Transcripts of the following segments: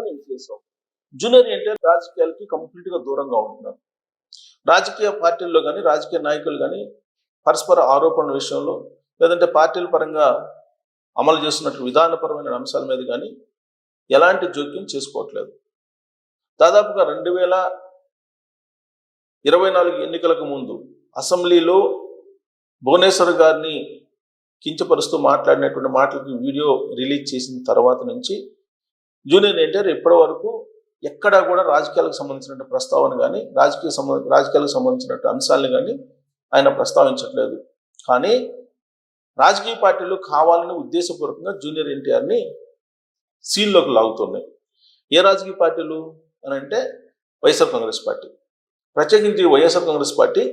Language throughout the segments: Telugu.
నేను చేశాం. జూనియర్ ఎన్టీఆర్ రాజకీయాలకి కంప్లీట్ గా దూరంగా ఉంటున్నారు. రాజకీయ పార్టీల్లో కానీ రాజకీయ నాయకులు కానీ పరస్పర ఆరోపణల విషయంలో లేదంటే పార్టీల పరంగా అమలు చేస్తున్నట్టు విధానపరమైన అంశాల మీద కానీ ఎలాంటి జోక్యం చేసుకోవట్లేదు. దాదాపుగా 2024 ఎన్నికలకు ముందు అసెంబ్లీలో భువనేశ్వర్ గారిని కించపరుస్తూ మాట్లాడినటువంటి మాటలకి వీడియో రిలీజ్ చేసిన తర్వాత నుంచి జూనియర్ ఎన్టీఆర్ ఇప్పటి వరకు ఎక్కడా కూడా రాజకీయాలకు సంబంధించిన ప్రస్తావన కానీ రాజకీయాలకు సంబంధించిన అంశాలను కానీ ఆయన ప్రస్తావించట్లేదు. కానీ రాజకీయ పార్టీలు కావాలని ఉద్దేశపూర్వకంగా జూనియర్ ఎన్టీఆర్ని సీన్లోకి లాగుతున్నాయి. ఏ రాజకీయ పార్టీలు అని అంటే వైఎస్ఆర్ కాంగ్రెస్ పార్టీ, ప్రత్యేకించి వైఎస్ఆర్ కాంగ్రెస్ పార్టీ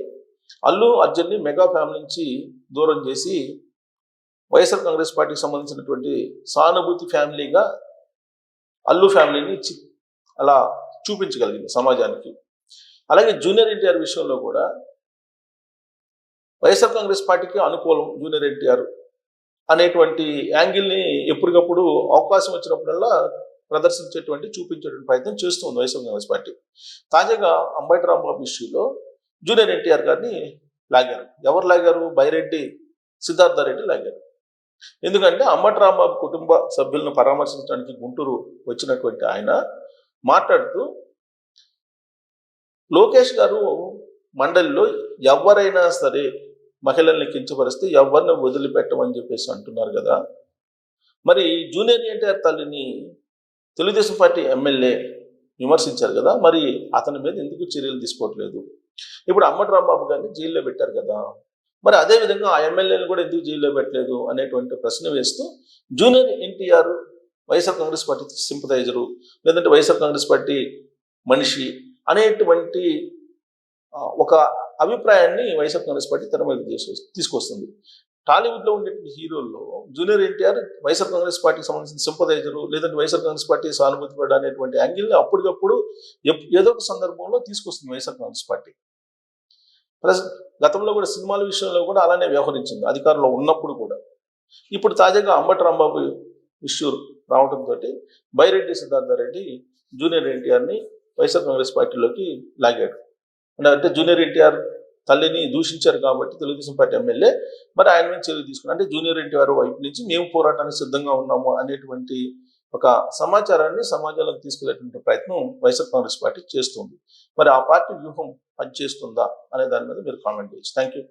అల్లు అర్జున్ని మెగా ఫ్యామిలీ నుంచి దూరం చేసి వైఎస్ఆర్ కాంగ్రెస్ పార్టీకి సంబంధించినటువంటి సానుభూతి ఫ్యామిలీగా అల్లు ఫ్యామిలీని అలా చూపించగలిగింది సమాజానికి. అలాగే జూనియర్ ఎన్టీఆర్ విషయంలో కూడా వైఎస్ఆర్ కాంగ్రెస్ పార్టీకి అనుకూలం జూనియర్ ఎన్టీఆర్ అనేటువంటి యాంగిల్ని ఎప్పటికప్పుడు అవకాశం వచ్చినప్పుడల్లా చూపించేటువంటి ప్రయత్నం చేస్తుంది వైఎస్ఆర్ కాంగ్రెస్ పార్టీ. తాజాగా అంబటి రాంబాబు ఇష్యూలో జూనియర్ ఎన్టీఆర్ గారిని లాగారు. ఎవరు లాగారు? బైరెడ్డి సిద్ధార్థ రెడ్డి లాగారు. ఎందుకంటే అంబటి రాంబాబు కుటుంబ సభ్యులను పరామర్శించడానికి గుంటూరు వచ్చినటువంటి ఆయన మాట్లాడుతూ లోకేష్ గారు మండలిలో ఎవరైనా సరే మహిళల్ని కించపరిస్తే ఎవరిని వదిలిపెట్టమని చెప్పేసి అంటున్నారు కదా, మరి జూనియర్ ఎన్టీఆర్ తల్లిని తెలుగుదేశం పార్టీ ఎమ్మెల్యే విమర్శించారు కదా, మరి అతని మీద ఎందుకు చర్యలు తీసుకోవట్లేదు? ఇప్పుడు అంబటి రాంబాబు గారిని జైల్లో పెట్టారు కదా, మరి అదేవిధంగా ఆ ఎమ్మెల్యేని కూడా ఎందుకు జైల్లో పెట్టలేదు అనేటువంటి ప్రశ్న వేస్తూ జూనియర్ ఎన్టీఆర్ వైఎస్ఆర్ కాంగ్రెస్ పార్టీ సింపథైజరు లేదంటే వైఎస్ఆర్ కాంగ్రెస్ పార్టీ మనిషి అనేటువంటి ఒక అభిప్రాయాన్ని వైఎస్ఆర్ కాంగ్రెస్ పార్టీ తెర మీద తీసుకొస్తుంది. టాలీవుడ్లో ఉండేటువంటి హీరోల్లో జూనియర్ ఎన్టీఆర్ వైఎస్ఆర్ కాంగ్రెస్ పార్టీకి సంబంధించిన సింపథైజరు లేదంటే వైఎస్ఆర్ కాంగ్రెస్ పార్టీ సానుభూతి పడ అనేటువంటి యాంగిల్ని అప్పటికప్పుడు ఏదో ఒక సందర్భంలో తీసుకొస్తుంది వైఎస్ఆర్ కాంగ్రెస్ పార్టీ. ప్లస్ గతంలో కూడా సినిమాల విషయంలో కూడా అలానే వ్యవహరించింది అధికారంలో ఉన్నప్పుడు కూడా. ఇప్పుడు తాజాగా అంబటి రాంబాబు ఇష్యూ రావడంతో బైరెడ్డి సిద్ధార్థ రెడ్డి జూనియర్ ఎన్టీఆర్ని వైఎస్ఆర్ కాంగ్రెస్ పార్టీలోకి లాగాడు. అంటే జూనియర్ ఎన్టీఆర్ తల్లిని దూషించారు కాబట్టి తెలుగుదేశం పార్టీ ఎమ్మెల్యే మరి ఆయన మీద చర్యలు తీసుకున్నారు. అంటే జూనియర్ ఎన్టీఆర్ వైపు నుంచి మేము పోరాటానికి సిద్ధంగా ఉన్నాము అనేటువంటి ఒక సమాచారాన్ని సమాజంలోకి తీసుకెళ్లేటువంటి ప్రయత్నం వైఎస్ఆర్ కాంగ్రెస్ పార్టీ చేస్తుంది. మరి ఆ పార్టీ వ్యూహం పనిచేస్తుందా అనే దాని మీద మీరు కామెంట్ చేయొచ్చు. Thank you.